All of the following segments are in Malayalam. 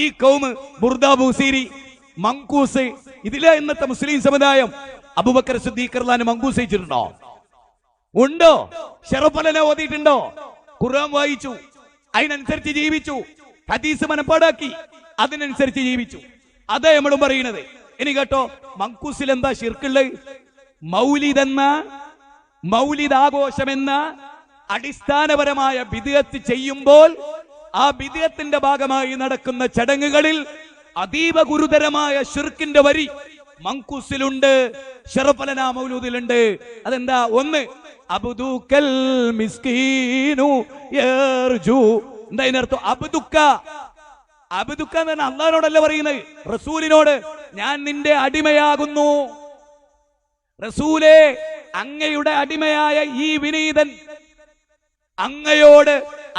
ഈ കൗമ് ബുർദ ബൂസീരി മങ്കൂസ് ഇതിലെ ഇന്നത്തെ മുസ്ലിം സമുദായം അബൂബക്കർ സിദ്ദീഖ് റളിയല്ലാഹു മങ്കൂസ് വെച്ചിട്ടുണ്ടോ? ഉണ്ടോ? ശറഫലനെ ഓതിയിട്ടുണ്ടോ? ഖുർആൻ വായിച്ചു, അതിനനുസരിച്ച് ജീവിച്ചു, ഹദീസ് മനപ്പാടാക്കി, അതിനനുസരിച്ച് ജീവിച്ചു. അതേ നമ്മളും പറയുന്നത്. ഇനി കേട്ടോ, മങ്കൂസിൽ എന്താ ശിർക്കുള്ളത്? മൗലിദ് ആഘോഷമെന്ന അടിസ്ഥാനപരമായ ബിദ്അത്ത് ചെയ്യുമ്പോൾ ആ ബിദ്അത്തിന്റെ ഭാഗമായി നടക്കുന്ന ചടങ്ങുകളിൽ അതീവ ഗുരുതരമായ ശിർക്കിന്റെ വരി മങ്കൂസിലുണ്ട്, ശറഫലന മൗലൂദിലുണ്ട്. അതെന്താ? ഒന്ന്, അബ്ദുക്കൽ മിസ്കീനു യർജു. എന്താ ഇതിനർത്ഥം? അബ്ദുക്ക എന്ന് പറഞ്ഞാൽ അള്ളാഹിനോടല്ല പറയുന്നത്, റസൂലിനോട്. ഞാൻ നിന്റെ അടിമയാകുന്നു റസൂലേ, അങ്ങയുടെ അടിമയായ ഈ വിനീതൻ അങ്ങയോട്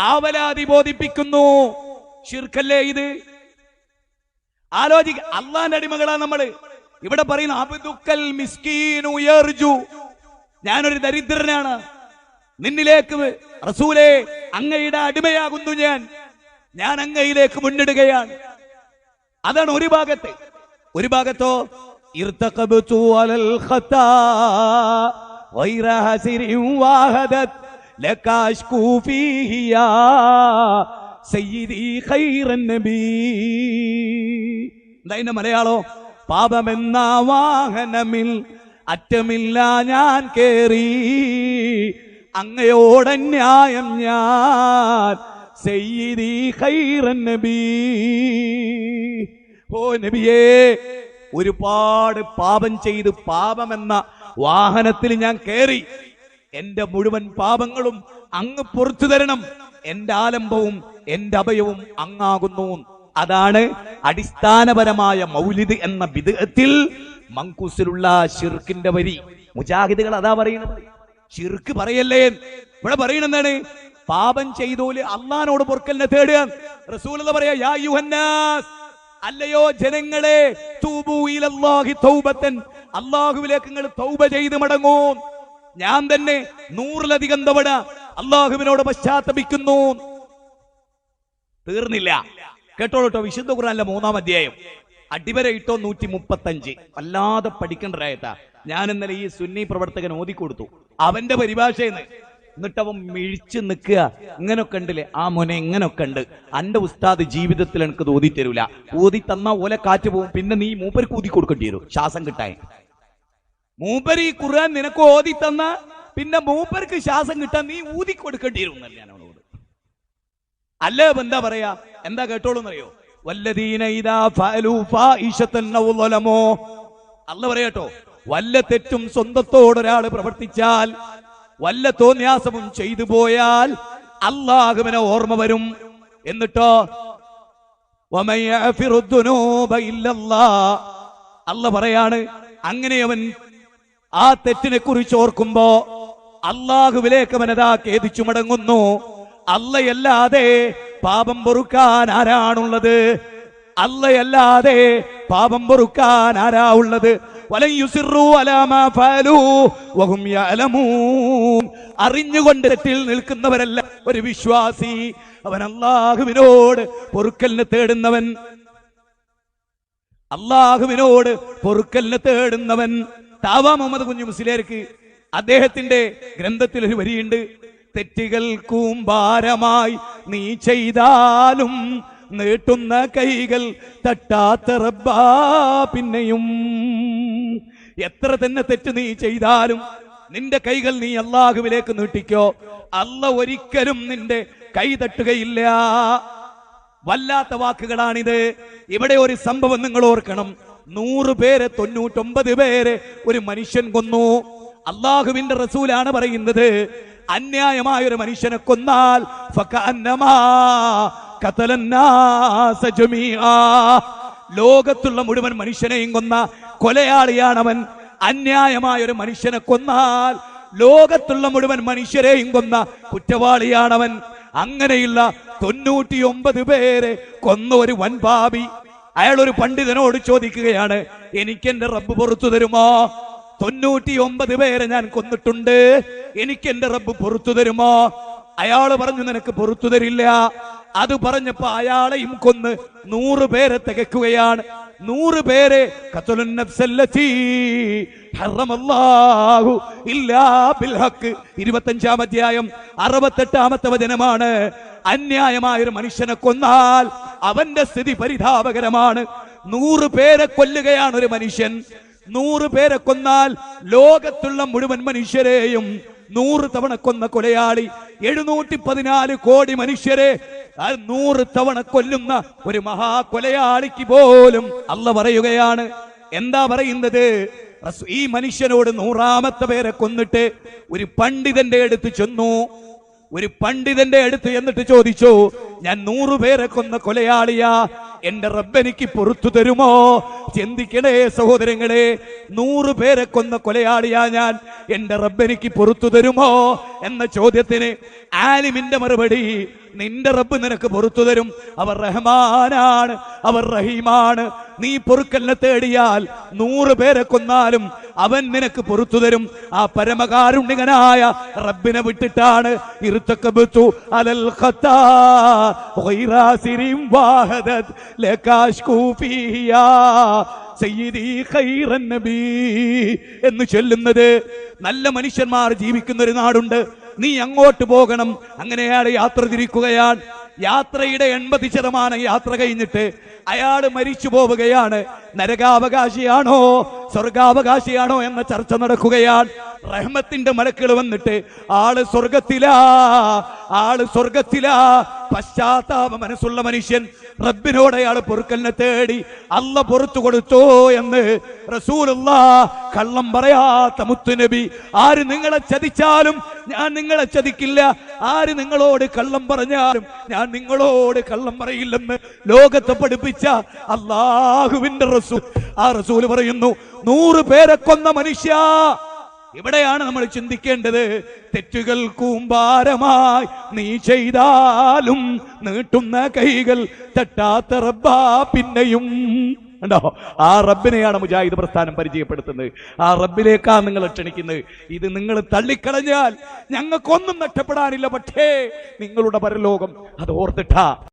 ആവലാതി ബോധിപ്പിക്കുന്നു. ശിർക്കല്ലേ ഇത്? ആലോചിക്ക. അള്ളാന്റെ അടിമകളാ നമ്മള്. ഇവിടെ പറയുന്ന അബ്ദുക്കൽ മിസ്കീനു യർജു, ഞാനൊരു ദരിദ്രനാണ്, നിന്നിലേക്ക് റസൂലേ അങ്ങയുടെ അടിമയാകുന്നു ഞാൻ അങ്ങയിലേക്ക് മുന്നിടുകയാണ്. അതാണ് ഒരു ഭാഗത്ത്. ഒരു ഭാഗത്തോ ഇർതഖബ്തു അലൽ ഖതാ ഗൈറ ഹസിരിൻ വഹദത് ലകാഷ്കൂ ഫീഹി യാ സയ്യിദി ഖൈറൻ നബി. എന്താ മലയാളോ? പാപമെന്ന വാഹനമിൽ അറ്റമില്ല ഞാൻ കേറി, അങ്ങയോടന്യായം ഞാൻ സയ്യിദി ഖൈറൻ നബി. ഓ നബിയേ, ഒരുപാട് പാപം ചെയ്ത് പാപമെന്ന വാഹനത്തിൽ ഞാൻ കയറി, എന്റെ മുഴുവൻ പാപങ്ങളും അങ്ങ് പുറത്തു തരണം, എന്റെ ആലംബവും എന്റെ അഭയവും അങ്ങാകുന്നു. അതാണ് അടിസ്ഥാനപരമായ മൗലിദ് എന്ന ബിദ്അത്തിൽ മങ്കൂസിലുള്ള ശിർക്കിന്റെ വരി. മുജാഹിദുകൾ അതാ പറയുന്നത്. ശിർക്ക് പറയല്ലേ. ഇവിടെ പറയുന്നത് പാപം ചെയ്തോല് അള്ളാഹിനോട് പൊറുക്കലിനെ തേടുക. റസൂലുള്ളാഹി പറയാ, യാ യുഹന്നാസ്, അല്ലയോ ജനങ്ങളെ, തൂബൂ ഇലല്ലാഹി തൗബത്തൻ, അല്ലാഹുവിലേക്ക് നിങ്ങൾ തൗബ ചെയ്ത് മടങ്ങൂ. ഞാൻ തന്നെ 100ലധികം തവണ അല്ലാഹുവിനോട് പശ്ചാത്തപിക്കുന്നു. തീർന്നില്ല. കേട്ടോളൂട്ടോ, വിശുദ്ധ ഖുർആനിലെ 3-ാം അധ്യായം അടിവര ഇട്ടോ 135. വല്ലാതെ പഠിക്കേണ്ടതായിട്ടാ. ഞാൻ ഇന്നലെ ഈ സുന്നി പ്രവർത്തകൻ ഓതിക്കൊടുത്തു അവന്റെ പരിഭാഷയെന്ന്. എന്നിട്ട് അവൻ മിഴിച്ച് നിൽക്കുക. ഇങ്ങനൊക്കെ ഉണ്ടല്ലേ ആ മോനെ, ഇങ്ങനൊക്കെ ഉണ്ട്. അന്റെ ഉസ്താദ് ജീവിതത്തിൽ എനിക്ക് ഓതി തരൂല. ഓതി തന്നാ ഓല കാറ്റ് പോകും. പിന്നെ നീ മൂപ്പർക്ക് ഊതി കൊടുക്കേണ്ടി വരും ശ്വാസം കിട്ടാൻ. മൂപ്പര് ഈ ഖുർആൻ നിനക്ക് ഓതി തന്ന പിന്നെ മൂപ്പർക്ക് ശ്വാസം കിട്ടാൻ നീ ഊതി കൊടുക്കേണ്ടി വരും എന്നല്ല ഞാൻ അവനോട്. അല്ലേ എന്താ പറയാ? എന്താ കേട്ടോളൂന്നറിയോ? വല്ലദീന ഇദാ ഫഅലൂ ഫായിശതൻ ഔ ളലമോ. അല്ലാഹു പറയാട്ടോ, വല്ല തെറ്റും സ്വന്തത്തോടൊരാൾ പ്രവർത്തിച്ചാൽ, വല്ല തോന്യാസവും ചെയ്തു പോയാൽ അല്ലാഹുവിനെ ഓർമ്മ വരും. എന്നിട്ടോ വമൻ യഗ്ഫിറു ദുനൂബ ഇല്ലല്ലാഹ്, അല്ലാഹു പറയാണ്, അങ്ങനെ അവൻ ആ തെറ്റിനെ കുറിച്ച് ഓർക്കുമ്പോ അല്ലാഹുവിലേക്ക് അവനതാ ഖേദിച്ചു മടങ്ങുന്നു. അല്ലാഹയല്ലാതെ പാപം പൊറുക്കാൻ ആരാണുള്ളത്? അല്ലാഹയല്ലാതെ പാപം പൊറുക്കാൻ ആരാ ഉള്ളത്? വലൻ യുസിറു അലാ മാ ഫഅലൂ വഹും യഅലമൂൻ. അറിഞ്ഞുകൊണ്ട് തെറ്റിൽ നിൽക്കുന്നവരല്ല ഒരു വിശ്വാസി. അവൻ അല്ലാഹുവിനോട് പൊറുക്കലിനെ തേടുന്നവൻ. അല്ലാഹുവിനോട് പൊറുക്കലിനെ തേടുന്നവൻ. താവ മുഹമ്മദ് കുഞ്ഞു മുസ്ലിയാർക്ക് അദ്ദേഹത്തിന്റെ ഗ്രന്ഥത്തിൽ ഒരു വരിയുണ്ട്, തെറ്റുകൾ കൂമ്പാരമായി നീ ചെയ്താലും നീട്ടുന്ന കൈകൾ തട്ടാത്ത റബ്ബാ പിന്നെയും. എത്ര തന്നെ തെറ്റ് നീ ചെയ്താലും നിന്റെ കൈകൾ നീ അല്ലാഹുവിലേക്ക് നീട്ടിക്കോ, അല്ലാഹു ഒരിക്കലും നിന്റെ കൈ തട്ടുകയില്ല. വല്ലാത്ത വാക്കുകളാണിത്. ഇവിടെ ഒരു സംഭവം നിങ്ങൾ ഓർക്കണം. 100 പേരെ 99 പേരെ ഒരു മനുഷ്യൻ കൊന്നു. അല്ലാഹുവിന്റെ റസൂലാണ് പറയുന്നത്, അന്യായമായ ഒരു മനുഷ്യനെ കൊന്നാൽ ഫകഅന്നമാ ഖതലന്നാസ ജമീആ, ലോകത്തുള്ള മുഴുവൻ മനുഷ്യനെയും കൊന്ന കൊലയാളിയാണവൻ. അന്യായമായ ഒരു മനുഷ്യനെ കൊന്നാൽ ലോകത്തുള്ള മുഴുവൻ മനുഷ്യരെയും കൊന്ന കുറ്റവാളിയാണവൻ. അങ്ങനെയുള്ള 99 പേരെ കൊന്ന ഒരു വൻപാപി. അയാൾ ഒരു പണ്ഡിതനോട് ചോദിക്കുകയാണ്, എനിക്കെന്റെ റബ്ബ് പുറത്തു തരുമോ? 99 പേരെ ഞാൻ കൊന്നിട്ടുണ്ട്, എനിക്കെന്റെ റബ്ബ് പുറത്തു തരുമോ? അയാൾ പറഞ്ഞു, നിനക്ക് പുറത്തു തരില്ല. അത് പറഞ്ഞപ്പോ അയാളെയും കൊന്ന് 100 പേരെ തികക്കുകയാണ്. 100 പേരെ ഖത്ലുൻ നഫ്സല്ലതി ഹറമല്ലാഹു ഇല്ലാ ബിൽ ഹഖ് 25-ാം അധ്യായം 68-ാമത്തെ വചനമാണ്. അന്യായമായൊരു മനുഷ്യനെ കൊന്നാൽ അവന്റെ സ്ഥിതി പരിതാപകരമാണ്. 100 പേരെ കൊല്ലുകയാണ് ഒരു മനുഷ്യൻ. 100 പേരെ കൊന്നാൽ ലോകത്തുള്ള മുഴുവൻ മനുഷ്യരെയും 100 തവണ കൊന്ന കൊലയാളി 714 കോടി മനുഷ്യരെ 100 തവണ കൊല്ലുന്ന ഒരു മഹാകൊലയാളിക്ക് പോലും അല്ലാഹു പറയുകയാണ്. എന്താ പറയുന്നത്? ഈ മനുഷ്യനോട് 100ാമത്തെ പേരെ കൊന്നിട്ട് ഒരു പണ്ഡിതന്റെ അടുത്ത് ചെന്നു. ഒരു പണ്ഡിതന്റെ അടുത്ത് എന്നിട്ട് ചോദിച്ചു, ഞാൻ 100 പേരെ കൊന്ന കൊലയാളിയാ, എന്റെ റബ്ബെനിക്ക് പുറത്തു തരുമോ? ചിന്തിക്കണേ സഹോദരങ്ങളെ, 100 പേരെ കൊന്ന കൊലയാളിയാ ഞാൻ, എന്റെ റബ്ബെനിക്ക് പുറത്തു തരുമോ എന്ന ചോദ്യത്തിന് ആലിമിന്റെ മറുപടി, നിന്റെ റബ്ബ് നിനക്ക് പുറത്തു തരും. അവർ റഹ്മാനാണ്, അവർ റഹീമാണ്. നീ പൊറുക്കലിനെ തേടിയാൽ 100 പേരെ കൊന്നാലും അവൻ നിനക്ക് പുറത്തു തരും. ആ പരമകാരുണ്യകനായ റബ്ബിനെ വിട്ടിട്ടാണ് ഇർതകബതു അലൽ ഖത്താ ഗൈറാ സിരിൻ വാഹദത് ലകാഷ്കൂ ഫിഹിയാ സയ്യിദി ഖൈറൻ നബി എന്ന് ചൊല്ലുന്നത്. നല്ല മനുഷ്യന്മാർ ജീവിക്കുന്ന ഒരു നാടുണ്ട്, നീ അങ്ങോട്ട് പോകണം. അങ്ങനെയാണ് യാത്ര തിരിക്കുകയാണ്. യാത്രയുടെ 80% യാത്ര കഴിഞ്ഞിട്ട് അയാൾ മരിച്ചു പോവുകയാണ്. നരകാവകാശിയാണോ സ്വർഗാവകാശിയാണോ എന്ന ചർച്ച നടക്കുകയാണ്. റഹ്മത്തിന്റെ മലക്കുകൾ വന്നിട്ട് ആള് സ്വർഗത്തിലാ. പശ്ചാത്താപ മനസ്സുള്ള മനുഷ്യൻ റബ്ബിനോട് അയാൾ പൊറുക്കലിനെ തേടി, അല്ലാഹു പുറത്തു കൊടുത്തോ എന്ന് റസൂലുള്ളാഹ്. കള്ളം പറയാത്ത മുത്തുനബി, ആര് നിങ്ങളെ ചതിച്ചാലും ഞാൻ നിങ്ങളെ ചതിക്കില്ല, ആര് നിങ്ങളോട് കള്ളം പറഞ്ഞാലും ഞാൻ നിങ്ങളോട് കള്ളം പറയില്ലെന്ന് ലോകത്തെ പഠിപ്പിച്ച അല്ലാഹുവിന്റെ റസൂൽ. ആ റസൂൽ പറയുന്നു, 100 പേരെ കൊന്ന മനുഷ്യ. ഇവിടെയാണ് നമ്മൾ ചിന്തിക്കേണ്ടത്. തെറ്റുകൾ കൂമ്പാരമായി നീ ചെയ്താലും നീട്ടുന്ന കൈകൾ തട്ടാത്ത റബ്ബാ പിന്നെയും. ഉണ്ടോ? ആ റബ്ബിനെയാണ് മുജാഹിദ് പ്രസ്ഥാനം പരിചയപ്പെടുത്തുന്നത്. ആ റബ്ബിലേക്കാണ് നിങ്ങൾ ക്ഷണിക്കുന്നത്. ഇത് നിങ്ങൾ തള്ളിക്കളഞ്ഞാൽ ഞങ്ങൾക്കൊന്നും നഷ്ടപ്പെടാനില്ല. പക്ഷേ നിങ്ങളുടെ പരലോകം അത് ഓർത്തിട്ടാ